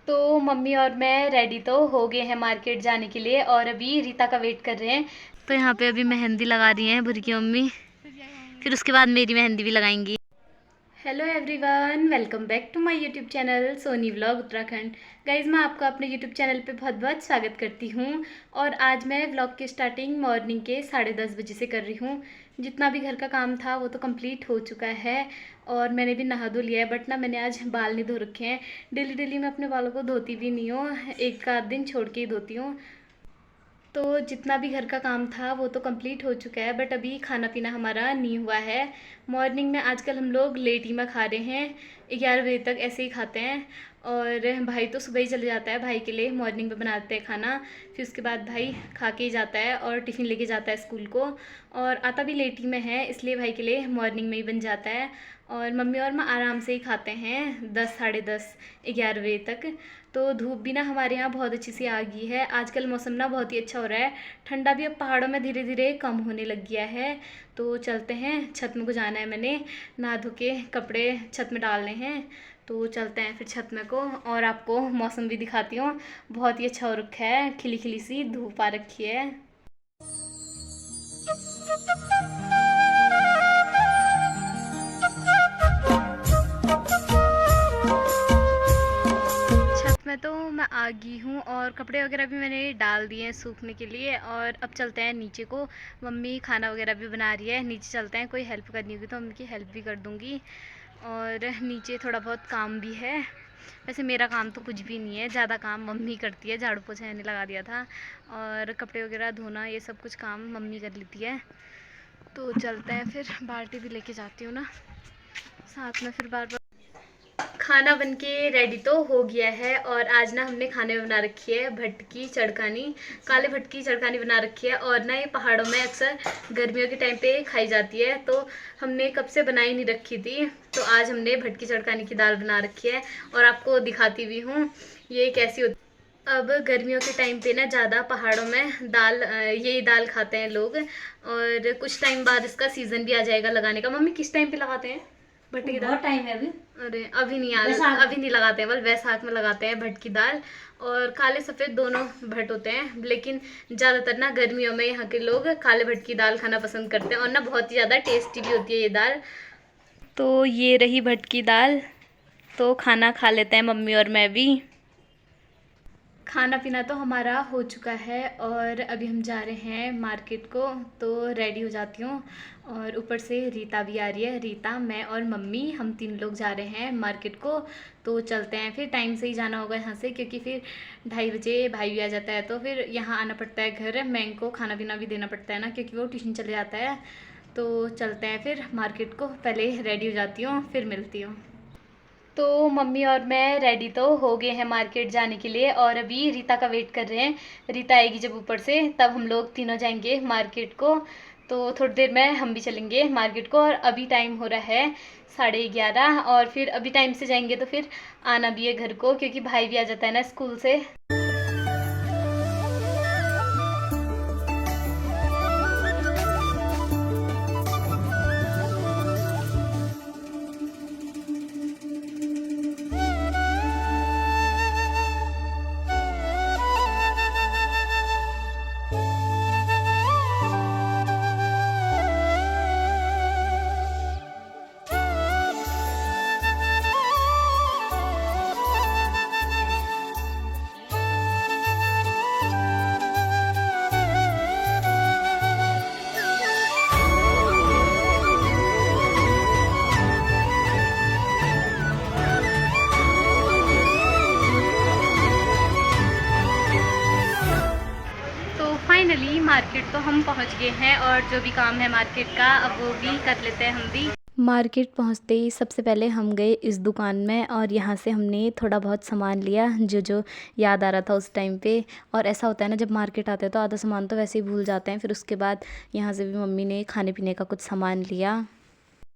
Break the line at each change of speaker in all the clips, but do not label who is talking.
तो मम्मी और मैं रेडी तो हो गए हैं मार्केट जाने के लिए और अभी रीता का वेट कर रहे हैं। तो यहाँ पे अभी मेहंदी लगा रही हैं भूरी की मम्मी, फिर उसके बाद मेरी मेहंदी भी लगाएंगी। Hello everyone, welcome back to my YouTube channel Soni vlog Uttarakhand. Guys, मैं आपका अपने यूट्यूब चैनल पे बहुत बहुत स्वागत करती हूँ। और आज मैं व्लॉग की स्टार्टिंग मॉर्निंग के 10:30 बजे से कर रही हूँ। जितना भी घर का काम था वो तो कंप्लीट हो चुका है और मैंने भी नहा धो लिया है। बट ना, मैंने आज बाल नहीं धो रखे हैं। डेली डेली मैं अपने बालों को धोती भी नहीं हूँ, एक आध दिन छोड़ के ही धोती हूँ। तो जितना भी घर का काम था वो तो कंप्लीट हो चुका है, बट अभी खाना पीना हमारा नहीं हुआ है। मॉर्निंग में आजकल हम लोग लेट ही में खा रहे हैं, 11 बजे तक ऐसे ही खाते हैं। और भाई तो सुबह ही चले जाता है, भाई के लिए मॉर्निंग में बनाते हैं खाना। फिर उसके बाद भाई खा के ही जाता है और टिफ़िन लेके जाता है स्कूल को। और आता भी लेट ही में है, इसलिए भाई के लिए मॉर्निंग में ही बन जाता है। और मम्मी और मैं आराम से ही खाते हैं 10, 10:30, 11 बजे तक। तो धूप भी ना हमारे यहाँ बहुत अच्छी सी आ गई है। आजकल मौसम ना बहुत ही अच्छा हो रहा है, ठंडा भी अब पहाड़ों में धीरे धीरे कम होने लग गया है। तो चलते हैं, छत में को जाना है, मैंने नहा धो के कपड़े छत में डालने हैं। तो चलते हैं फिर छत में को, और आपको मौसम भी दिखाती हूँ। बहुत ही अच्छा हो रखा है, खिली खिली सी धूप आ रखी है। छत में तो मैं आ गई हूँ और कपड़े वगैरह भी मैंने डाल दिए हैं सूखने के लिए। और अब चलते हैं नीचे को, मम्मी खाना वगैरह भी बना रही है। नीचे चलते हैं, कोई हेल्प करनी होगी तो मम्मी की हेल्प भी कर दूँगी। और नीचे थोड़ा बहुत काम भी है। वैसे मेरा काम तो कुछ भी नहीं है, ज़्यादा काम मम्मी करती है। झाड़ू पोछा मैंने लगा दिया था और कपड़े वगैरह धोना ये सब कुछ काम मम्मी कर लेती है। तो चलते हैं फिर, बाल्टी भी लेके जाती हूँ ना साथ में, फिर बार बार। खाना बनके रेडी तो हो गया है और आज ना हमने खाने में बना रखी है भटकी चड़कानी, काले भटकी चड़कानी बना रखी है। और ना ये पहाड़ों में अक्सर गर्मियों के टाइम पे खाई जाती है, तो हमने कब से बनाई नहीं रखी थी। तो आज हमने भटकी चड़कानी की दाल बना रखी है और आपको दिखाती भी हूँ ये कैसी होती। अब गर्मियों के टाइम पे ना ज़्यादा पहाड़ों में दाल, यही दाल खाते हैं लोग। और कुछ टाइम बाद इसका सीज़न भी आ जाएगा लगाने का। मम्मी किस टाइम पे लगाते हैं भट्टी की दाल?
बहुत टाइम है अभी।
अरे अभी नहीं, अभी नहीं लगाते हैं, बस वैसाख में लगाते हैं भट की दाल। और काले सफ़ेद दोनों भट होते हैं, लेकिन ज़्यादातर ना गर्मियों में यहाँ के लोग काले भट की दाल खाना पसंद करते हैं। और ना बहुत ही ज़्यादा टेस्टी भी होती है ये दाल। तो ये रही भट की दाल। तो खाना खा लेते हैं मम्मी और मैं भी। खाना पीना तो हमारा हो चुका है और अभी हम जा रहे हैं मार्केट को। तो रेडी हो जाती हूँ और ऊपर से रीता भी आ रही है। रीता, मैं और मम्मी, हम 3 लोग जा रहे हैं मार्केट को। तो चलते हैं फिर, टाइम से ही जाना होगा यहाँ से, क्योंकि फिर 2:30 बजे भाई भी आ जाता है। तो फिर यहाँ आना पड़ता है घर, मैं इनको खाना पीना भी देना पड़ता है ना, क्योंकि वो ट्यूशन चले जाता है। तो चलते हैं फिर मार्केट को, पहले रेडी हो जाती हूँ फिर मिलती हूँ। तो मम्मी और मैं रेडी तो हो गए हैं मार्केट जाने के लिए और अभी रीता का वेट कर रहे हैं। रीता आएगी जब ऊपर से, तब हम लोग तीनों जाएंगे मार्केट को। तो थोड़ी देर में हम भी चलेंगे मार्केट को। और अभी टाइम हो रहा है 11:30, और फिर अभी टाइम से जाएंगे तो फिर आना भी है घर को, क्योंकि भाई भी आ जाता है ना स्कूल से। तो फाइनली मार्केट तो हम पहुंच गए हैं और जो भी काम है मार्केट का अब वो भी कर लेते हैं हम भी। मार्केट पहुंचते ही सबसे पहले हम गए इस दुकान में और यहाँ से हमने थोड़ा बहुत सामान लिया जो जो याद आ रहा था उस टाइम पे। और ऐसा होता है ना, जब मार्केट आते हैं तो आधा सामान तो वैसे ही भूल जाते हैं। फिर उसके बाद यहाँ से भी मम्मी ने खाने पीने का कुछ सामान लिया।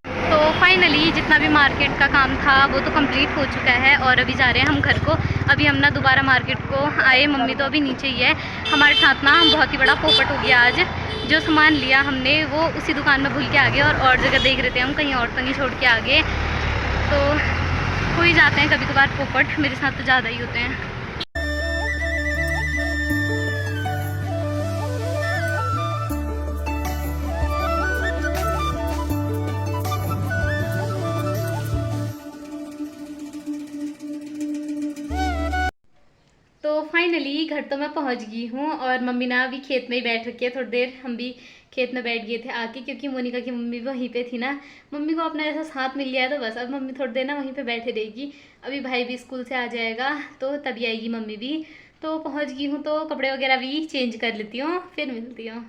तो फाइनली जितना भी मार्केट का काम था वो तो कंप्लीट हो चुका है और अभी जा रहे हैं हम घर को। अभी हम ना दोबारा मार्केट को आए, मम्मी तो अभी नीचे ही है। हमारे साथ ना बहुत ही बड़ा पोपट हो गया आज। जो सामान लिया हमने वो उसी दुकान में भूल के आ गए और जगह देख रहे थे हम, कहीं और तो नहीं छोड़ के आ गए। तो हो ही जाते हैं कभी कभार पोपट, मेरे साथ तो ज़्यादा ही होते हैं। तो फाइनली घर तो मैं पहुंच गई हूँ और मम्मी ना अभी खेत में ही बैठ रखी है। थोड़ी देर हम भी खेत में बैठ गए थे आके, क्योंकि मोनिका की मम्मी भी वहीं पे थी ना। मम्मी को अपना ऐसा साथ मिल गया है तो बस अब मम्मी थोड़ी देर ना वहीं पे बैठे रहेगी। अभी भाई भी स्कूल से आ जाएगा तो तभी आएगी मम्मी भी। तो पहुँच गई हूँ तो कपड़े वगैरह भी चेंज कर लेती हूँ, फिर मिलती हूँ।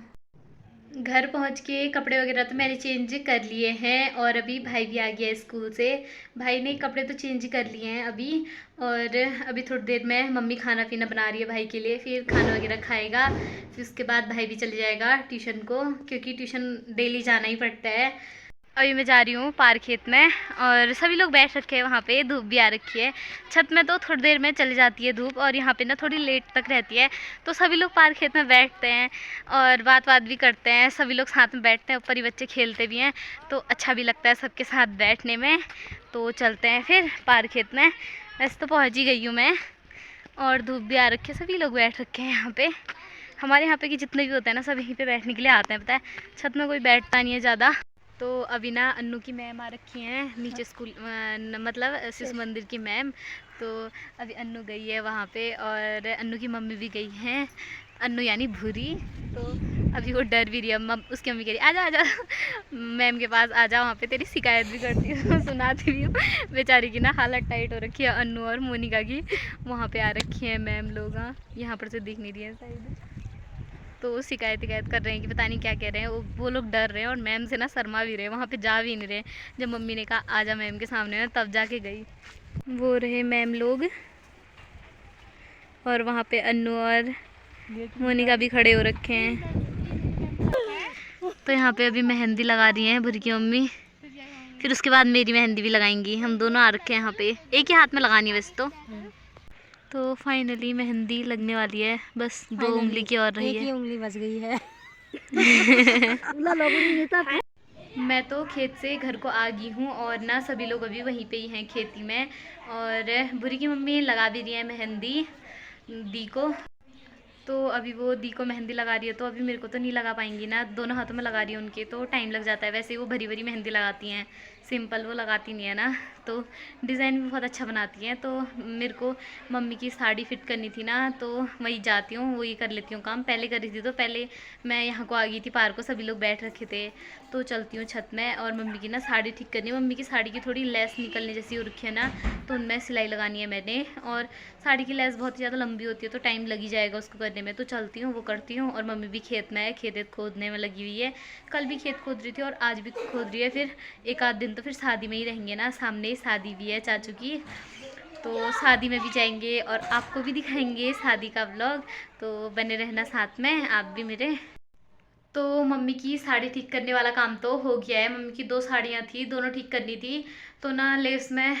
घर पहुंच के कपड़े वगैरह तो मैंने चेंज कर लिए हैं और अभी भाई भी आ गया है स्कूल से। भाई ने कपड़े तो चेंज कर लिए हैं अभी। और अभी थोड़ी देर में मम्मी खाना पीना बना रही है भाई के लिए, फिर खाना वगैरह खाएगा। फिर उसके बाद भाई भी चले जाएगा ट्यूशन को, क्योंकि ट्यूशन डेली जाना ही पड़ता है। अभी मैं जा रही हूँ पार्क खेत में और सभी लोग बैठ रखे हैं वहाँ पे, धूप भी आ रखी है। छत में तो थोड़ी देर में चली जाती है धूप और यहाँ पे ना थोड़ी लेट तक रहती है। तो सभी लोग पार्क खेत में बैठते हैं और बात भी करते हैं, सभी लोग साथ में बैठते हैं। ऊपर ही बच्चे खेलते भी हैं तो अच्छा भी लगता है सबके साथ बैठने में। तो चलते हैं फिर पार्क खेत में। वैसे तो पहुँच ही गई हूँ मैं और धूप भी आ रखी है, सभी लोग बैठ रखे हैं यहाँ पे। हमारे यहाँ पे कि जितने भी होते हैं ना सब यहीं पे बैठने के लिए आते हैं, पता है। छत में कोई बैठता नहीं है ज़्यादा। तो अभी ना अन्नू की मैम आ रखी हैं नीचे स्कूल, मतलब शिशु मंदिर की मैम। तो अभी अन्नू गई है वहाँ पे और अन्नू की मम्मी भी गई हैं, अन्नू यानी भूरी। तो अभी वो डर भी रही है। उसकी मम्मी कह रही आजा आजा मैम के पास आजा, वहाँ पे तेरी शिकायत भी करती हूँ सुनाती भी हूँ। बेचारी की ना हालत टाइट हो रखी है अन्नू और मोनिका की। वहाँ पे आ रखी हैं मैम लोग, हाँ यहाँ पर से दिख नहीं रही है शायद। तो शिकायत कर रहे हैं कि पता नहीं क्या कह रहे हैं। वो लोग डर रहे हैं और मैम से ना शर्मा भी रहे हैं, वहाँ पे जा भी नहीं रहे। जब मम्मी ने कहा आजा मैम के सामने ना तब जाके गई। वो रहे मैम लोग और वहाँ पे अन्नू और मोनिका भी खड़े हो रखे हैं। तो यहाँ पे अभी मेहंदी लगा रही हैं भूरी की मम्मी, फिर उसके बाद मेरी मेहंदी भी लगाएंगी। हम दोनों आ रखे हैं यहाँ पे, एक ही हाथ में लगानी है वैसे तो फाइनली मेहंदी लगने वाली है, बस 2 उंगली की और रही है। एक ही उंगली बच गई है। मैं तो खेत से घर को आ गई हूँ और ना सभी लोग अभी वहीं पे ही हैं खेती में। और बुरी की मम्मी लगा भी रही है मेहंदी दी को। तो अभी वो दी को मेहंदी लगा रही है तो अभी मेरे को तो नहीं लगा पाएंगी ना, दोनों हाथों में लगा रही है उनके तो टाइम लग जाता है। वैसे वो भरी भरी मेहंदी लगाती हैं, सिंपल वो लगाती नहीं है ना। तो डिज़ाइन भी बहुत अच्छा बनाती हैं। तो मेरे को मम्मी की साड़ी फिट करनी थी ना, तो वही जाती हूँ वही कर लेती हूँ काम। पहले कर रही थी तो पहले मैं यहाँ को आ गई थी पार्क को, सभी लोग बैठ रखे थे। तो चलती हूँ छत में और मम्मी की ना साड़ी ठीक करनी। मम्मी की साड़ी की थोड़ी लेस निकलने जैसी हो रखी है ना, तो उनमें सिलाई लगानी है मैंने। और साड़ी की लेस बहुत ही ज़्यादा लंबी होती है तो टाइम लग ही जाएगा उसको करने में। तो चलती हूँ वो करती हूँ और मम्मी भी खेत में है, खेत खोदने में लगी हुई है। कल भी खेत खोद रही थी और आज भी खोद रही है। फिर एक आध दिन तो फिर शादी में ही रहेंगे ना, सामने शादी भी है चाचू की, तो शादी में भी जाएंगे और आपको भी दिखाएंगे शादी का व्लॉग। तो बने रहना साथ में आप भी मेरे। तो मम्मी की साड़ी ठीक करने वाला काम तो हो गया है। मम्मी की 2 साड़ियाँ थी, दोनों ठीक करनी थी। तो ना लेस में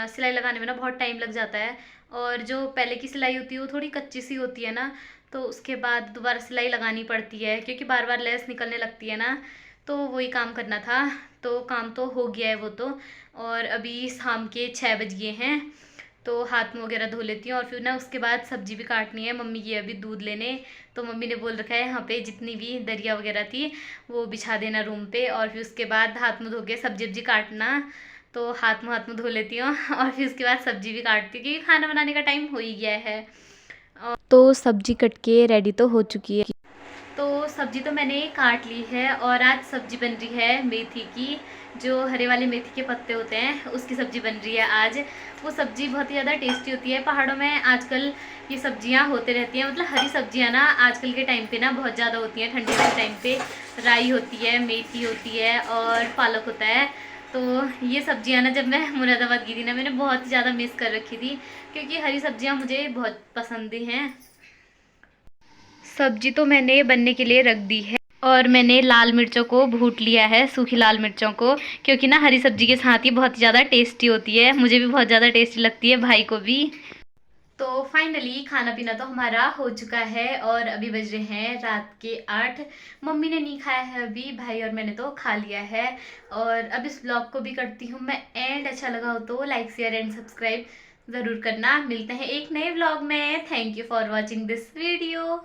सिलाई लगाने में ना बहुत टाइम लग जाता है और जो पहले की सिलाई होती है वो थोड़ी कच्ची सी होती है ना, तो उसके बाद दोबारा सिलाई लगानी पड़ती है क्योंकि बार बार लेस निकलने लगती है ना। तो वही काम करना था। तो काम तो हो गया है वो तो। और अभी शाम के 6 बज गए हैं तो हाथ मुँह वगैरह धो लेती हूँ और फिर ना उसके बाद सब्जी भी काटनी है। मम्मी की अभी दूध लेने, तो मम्मी ने बोल रखा है यहाँ पे जितनी भी दरिया वगैरह थी वो बिछा देना रूम पे। और फिर उसके बाद हाथ मुँह धो के सब्जी वब्जी काटना। तो हाथ मुँह धो लेती हूँ और फिर उसके बाद सब्जी भी काटती हूँ क्योंकि खाना बनाने का टाइम हो ही गया है। तो सब्जी कट के रेडी तो हो चुकी है। तो सब्जी तो मैंने काट ली है और आज सब्जी बन रही है मेथी की, जो हरे वाले मेथी के पत्ते होते हैं उसकी सब्ज़ी बन रही है आज। वो सब्ज़ी बहुत ही ज़्यादा टेस्टी होती है। पहाड़ों में आजकल ये सब्जियां होते रहती हैं, मतलब हरी सब्जियां ना आजकल के टाइम पे ना बहुत ज़्यादा होती हैं। ठंडी के टाइम पे राई होती है, मेथी होती है और पालक होता है। तो ये सब्जियां ना जब मैं मुरादाबाद गई थी ना मैंने बहुत ही ज़्यादा मिस कर रखी थी क्योंकि हरी सब्जियाँ मुझे बहुत पसंद हैं। सब्जी तो मैंने बनने के लिए रख दी है और मैंने लाल मिर्चों को भूट लिया है, सूखी लाल मिर्चों को, क्योंकि ना हरी सब्जी के साथ ही बहुत ज़्यादा टेस्टी होती है। मुझे भी बहुत ज़्यादा टेस्टी लगती है, भाई को भी। तो फाइनली खाना पीना तो हमारा हो चुका है और अभी बज रहे हैं रात के 8। मम्मी ने नहीं खाया है अभी, भाई और मैंने तो खा लिया है। और अब इस ब्लॉग को भी करती हूँ मैं एंड। अच्छा लगा हो तो लाइक शेयर एंड सब्सक्राइब ज़रूर करना। मिलते हैं एक नए ब्लॉग में। Thank you for watching this video.